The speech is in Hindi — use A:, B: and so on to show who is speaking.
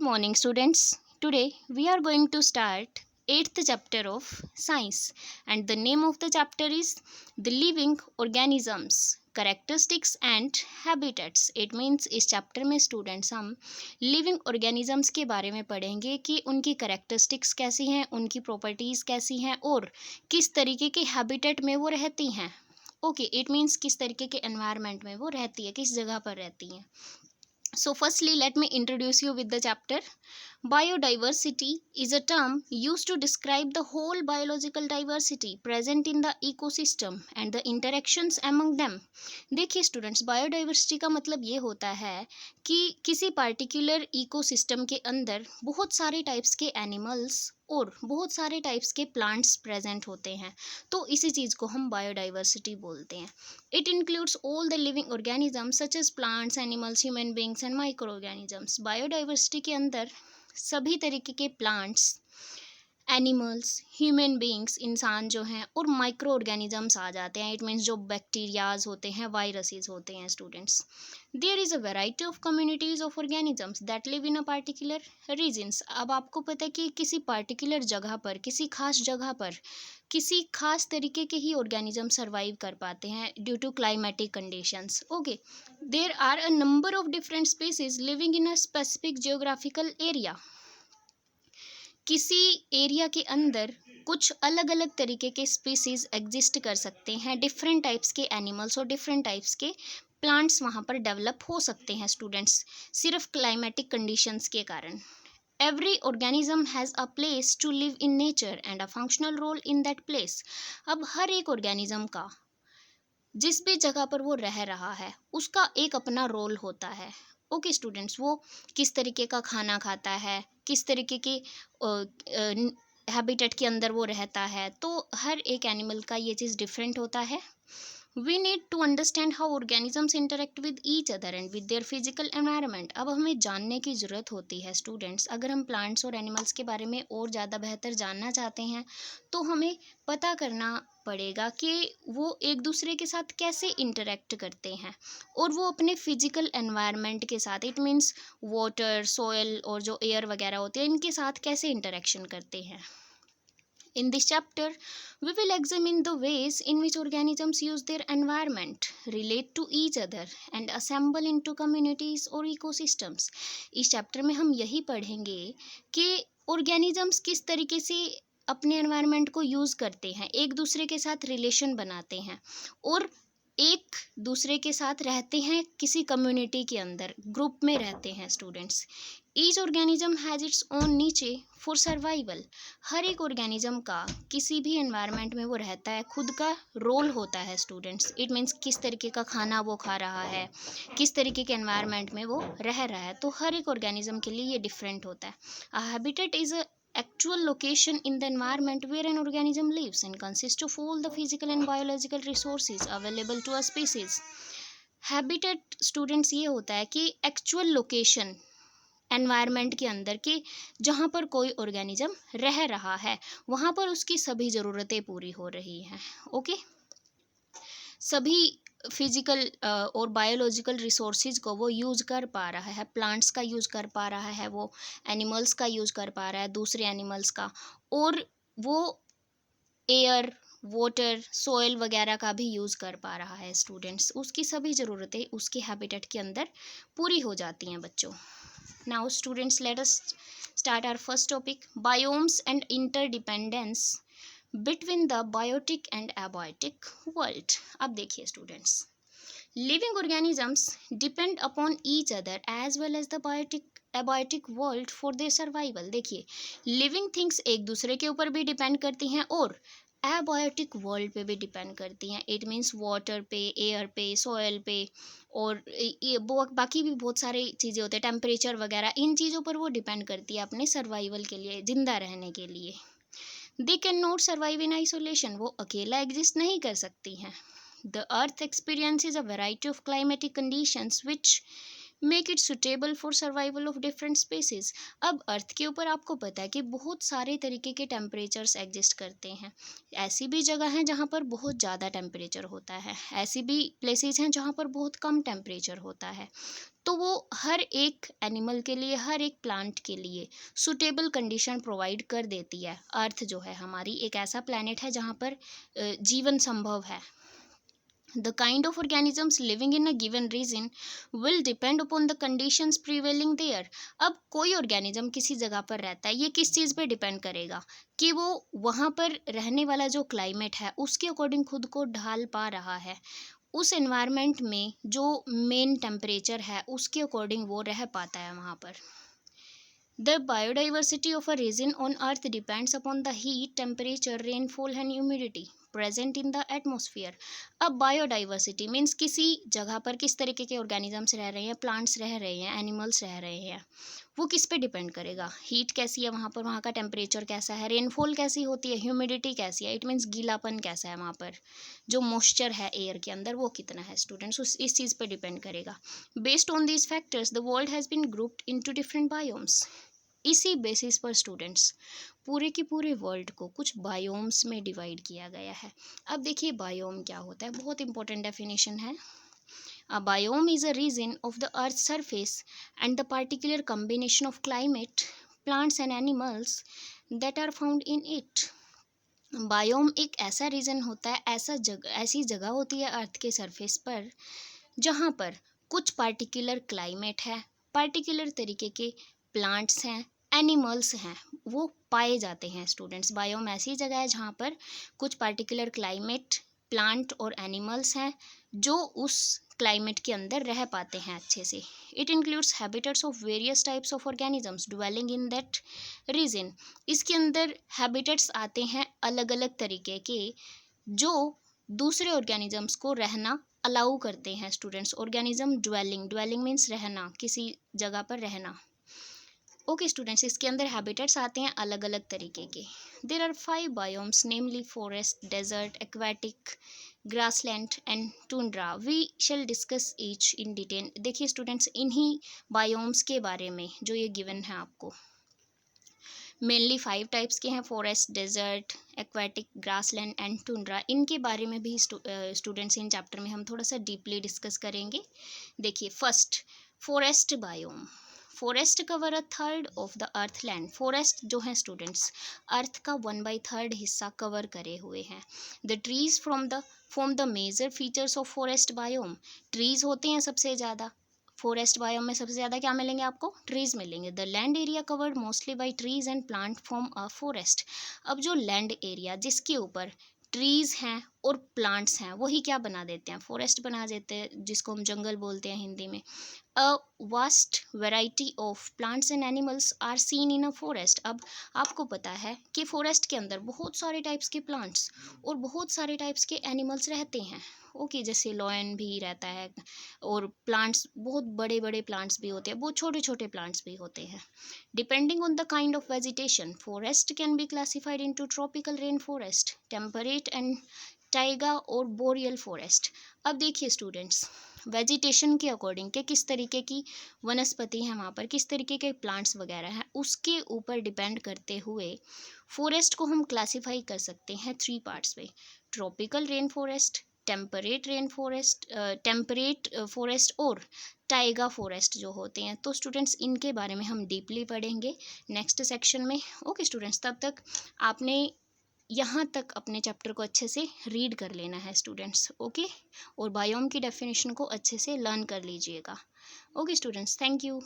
A: morning, students. Today we are going to start 8th chapter of science, and the name of the chapter is the living organisms, characteristics and habitats. It means इस चैप्टर में स्टूडेंट्स हम लिविंग ऑर्गेनिजम्स के बारे में पढ़ेंगे कि उनकी करेक्टरिस्टिक्स कैसी हैं, उनकी प्रॉपर्टीज़ कैसी हैं और किस तरीके के हैबिटेट में वो रहती हैं. ओके, इट मीन्स किस तरीके के एनवायरनमेंट में वो रहती है, किस जगह पर रहती हैं. So firstly, let me introduce you with the chapter. Biodiversity is a term used to describe the whole biological diversity present in the ecosystem and the interactions among them. देखिए स्टूडेंट्स, बायोडाइवर्सिटी का मतलब ये होता है कि किसी पार्टिकुलर इकोसिस्टम के अंदर बहुत सारे टाइप्स के एनिमल्स और बहुत सारे टाइप्स के प्लांट्स प्रेजेंट होते हैं, तो इसी चीज़ को हम बायोडाइवर्सिटी बोलते हैं. It includes all the living organisms such as plants, animals, human beings and microorganisms. Biodiversity के अंदर सभी तरीके के प्लांट्स, एनिमल्स, ह्यूमन बींग्स, इंसान जो हैं, और माइक्रो ऑर्गेनिजम्स आ जाते हैं. इट मीन्स जो बैक्टीरियाज होते हैं, वायरसेस होते हैं students. There is a variety of communities of organisms that live in a particular regions. अब आपको पता है कि किसी पार्टिकुलर जगह पर, किसी खास जगह पर किसी खास तरीके के ही ऑर्गेनिज्म सर्वाइव कर पाते हैं due to climatic conditions. Okay, there are a number of different species living in a specific geographical area. किसी एरिया के अंदर कुछ अलग अलग तरीके के स्पीसीज एग्जिस्ट कर सकते हैं, डिफरेंट टाइप्स के एनिमल्स और डिफरेंट टाइप्स के प्लांट्स वहाँ पर डेवलप हो सकते हैं स्टूडेंट्स, सिर्फ क्लाइमेटिक कंडीशंस के कारण. Every organism has a place to live in nature and a functional role in that place. अब हर एक ऑर्गेनिज्म का जिस भी जगह पर वो रह रहा है उसका एक अपना रोल होता है. ओके स्टूडेंट्स, वो किस तरीके का खाना खाता है, किस तरीके के हैबिटेट के अंदर वो रहता है, तो हर एक एनिमल का ये चीज़ डिफरेंट होता है. We need to understand how organisms interact with each other and with their physical environment. अब हमें जानने की ज़रूरत होती है स्टूडेंट्स. अगर हम प्लांट्स और एनिमल्स के बारे में और ज़्यादा बेहतर जानना चाहते हैं तो हमें पता करना पड़ेगा कि वो एक दूसरे के साथ कैसे इंटरेक्ट करते हैं और वो अपने फिजिकल एनवायरनमेंट के साथ, इट मीन्स वाटर, सॉयल और जो एयर वगैरह होते हैं, इनके साथ कैसे इंटरेक्शन करते हैं. In this chapter, we will examine the ways in which organisms use their environment, relate to each other, and assemble into communities or ecosystems. इस चैप्टर में हम यही पढ़ेंगे कि ऑर्गेनिजम्स किस तरीके से अपने एनवायरनमेंट को यूज़ करते हैं, एक दूसरे के साथ रिलेशन बनाते हैं और एक दूसरे के साथ रहते हैं, किसी कम्युनिटी के अंदर ग्रुप में रहते हैं students. Each organism has its own नीचे फॉर सर्वाइवल. हर एक ऑर्गेनिज्म का किसी भी एनवायरनमेंट में वो रहता है, खुद का रोल होता है स्टूडेंट्स. इट मीन्स किस तरीके का खाना वो खा रहा है, किस तरीके के एनवायरनमेंट में वो रह रहा है, तो हर एक ऑर्गेनिज्म के लिए ये डिफरेंट होता है. अ habitat is a actual location in the environment where an organism lives and consists of all the physical and biological resources available to a species. Habitat students ये होता है कि actual location एनवायरनमेंट के अंदर कि जहाँ पर कोई ऑर्गेनिज्म रह रहा है वहाँ पर उसकी सभी ज़रूरतें पूरी हो रही हैं. ओके, सभी फिजिकल और बायोलॉजिकल रिसोर्सेज को वो यूज़ कर पा रहा है, प्लांट्स का यूज़ कर पा रहा है, वो एनिमल्स का यूज़ कर पा रहा है, दूसरे एनिमल्स का, और वो एयर, वाटर, सॉयल वगैरह का भी यूज़ कर पा रहा है स्टूडेंट्स. उसकी सभी ज़रूरतें उसके हैबिटेट के अंदर पूरी हो जाती हैं बच्चों. Now students, let us start our first topic, biomes and interdependence between the biotic and abiotic world. अब देखिए students, living organisms depend upon each other as well as the abiotic world for their survival. देखिए, living things एक दूसरे के ऊपर भी डिपेंड करती हैं और एबायोटिक वर्ल्ड पे भी डिपेंड करती हैं. इट मीन्स वाटर पे, एयर पे, सॉयल पे और ये बाकी भी बहुत सारी चीज़ें होती हैं, टेम्परेचर वगैरह, इन चीज़ों पर वो डिपेंड करती है अपने सर्वाइवल के लिए, ज़िंदा रहने के लिए. They can not survive in isolation. वो अकेला एग्जिस्ट नहीं कर सकती हैं. The earth experiences a variety of climatic conditions which make it suitable for survival of different species. अब अर्थ के ऊपर आपको पता है कि बहुत सारे तरीके के टेम्परेचर्स एग्जिस्ट करते हैं। ऐसी भी जगह हैं जहाँ पर बहुत ज़्यादा टेम्परेचर होता है, ऐसी भी प्लेसेस हैं जहाँ पर बहुत कम टेम्परेचर होता है। तो वो हर एक एनिमल के लिए, हर एक प्लांट के लिए सुटेबल कंडीशन प्रोवाइड कर देती है। अर्थ जो है हमारी एक ऐसा प्लैनेट है जहाँ पर जीवन संभव है। The kind of organisms living in a given region will depend upon the conditions prevailing there। अब कोई ऑर्गेनिज्म किसी जगह पर रहता है, ये किस चीज़ पे डिपेंड करेगा कि वो वहाँ पर रहने वाला जो क्लाइमेट है उसके अकॉर्डिंग खुद को ढाल पा रहा है। उस एनवायरनमेंट में जो मेन टेम्परेचर है उसके अकॉर्डिंग वो रह पाता है वहाँ पर। The biodiversity of a region on Earth depends upon the heat, temperature, rainfall and humidity present in the atmosphere। अब बायोडाइवर्सिटी मीन्स किसी जगह पर किस तरीके के ऑर्गेनिजम्स रह रहे हैं, प्लांट्स रह रहे हैं, एनिमल्स रह रहे हैं, वो किस पे डिपेंड करेगा। हीट कैसी है वहाँ पर, वहाँ का टेम्परेचर कैसा है, रेनफॉल कैसी होती है, ह्यूमिडिटी कैसी है, इट मीन्स गीलापन कैसा है वहाँ पर, जो मॉइस्चर है एयर के अंदर वो कितना है स्टूडेंट्स, उस इस चीज़ पर डिपेंड करेगा। Based on these factors the world has been grouped into different biomes. इसी बेसिस पर स्टूडेंट्स पूरे के पूरे वर्ल्ड को कुछ बायोम्स में डिवाइड किया गया है। अब देखिए बायोम क्या होता है, बहुत इंपॉर्टेंट डेफिनेशन है। A biome is a region of the earth surface and the particular combination of climate, plants and animals that are found in it. Biome एक ऐसा रीजन होता है, ऐसी जगह होती है अर्थ के सरफेस पर जहाँ पर कुछ पार्टिकुलर क्लाइमेट है, पार्टिकुलर तरीके के प्लांट्स हैं, एनिमल्स हैं, वो पाए जाते हैं स्टूडेंट्स। बायोम ऐसी जगह है जहाँ पर कुछ पार्टिकुलर क्लाइमेट, प्लांट और एनिमल्स हैं जो उस क्लाइमेट के अंदर रह पाते हैं अच्छे से। It includes habitats of various types of organisms dwelling in that region. इसके अंदर हैबिटेट्स आते हैं अलग अलग तरीके के जो दूसरे ऑर्गेनिजम्स को रहना अलाउ करते हैं students. Organism dwelling, dwelling means रहना, किसी जगह पर रहना। ओके स्टूडेंट्स, इसके अंदर हैबिटेट्स आते हैं अलग अलग तरीके के। There are 5 biomes namely forest, desert, aquatic, grassland and tundra. We shall discuss each in detail. देखिए स्टूडेंट्स, इन्हीं बायोम्स के बारे में जो ये गिवन है आपको, मेनली 5 टाइप्स के हैं, forest, desert, aquatic, grassland and tundra. इनके बारे में भी स्टूडेंट्स इन चैप्टर में हम थोड़ा सा डीपली डिस्कस करेंगे। देखिए first, forest biome. Forest cover a third of the earth land. Forest जो है स्टूडेंट्स अर्थ का 1/3 हिस्सा कवर करे हुए हैं। The trees form the major features of forest biome. Trees होते हैं सबसे ज़्यादा, फॉरेस्ट बायोम में सबसे ज़्यादा क्या मिलेंगे आपको, ट्रीज मिलेंगे। The land area covered mostly by trees and plant form a forest. अब जो लैंड एरिया जिसके ऊपर ट्रीज हैं और प्लांट्स हैं वही क्या बना देते हैं, फॉरेस्ट बना देते हैं, जिसको हम जंगल बोलते हैं हिंदी में। A vast variety of plants and animals are seen in a forest. अब आपको पता है कि फॉरेस्ट के अंदर बहुत सारे टाइप्स के प्लांट्स और बहुत सारे टाइप्स के एनिमल्स रहते हैं। ओके, जैसे लॉयन भी रहता है और प्लांट्स बहुत बड़े बड़े प्लांट्स भी होते हैं, बहुत छोटे छोटे प्लांट्स भी होते हैं। Depending on the kind of vegetation forest can be classified into tropical rain forest, temperate and Tyga और बोरियल फॉरेस्ट। अब देखिए स्टूडेंट्स, वेजिटेशन के अकॉर्डिंग के किस तरीके की वनस्पति हैं वहाँ पर, किस तरीके के प्लांट्स वगैरह हैं, उसके ऊपर डिपेंड करते हुए फॉरेस्ट को हम क्लासीफाई कर सकते हैं 3 पार्ट्स में। Tropical rain forest, temperate forest और टाइगा फॉरेस्ट जो होते हैं। तो स्टूडेंट्स इनके बारे में हम डीपली पढ़ेंगे नेक्स्ट सेक्शन में। ओके स्टूडेंट्स, तब तक आपने यहाँ तक अपने चैप्टर को अच्छे से रीड कर लेना है स्टूडेंट्स। ओके, और बायोम की डेफिनेशन को अच्छे से लर्न कर लीजिएगा। Okay students, thank you.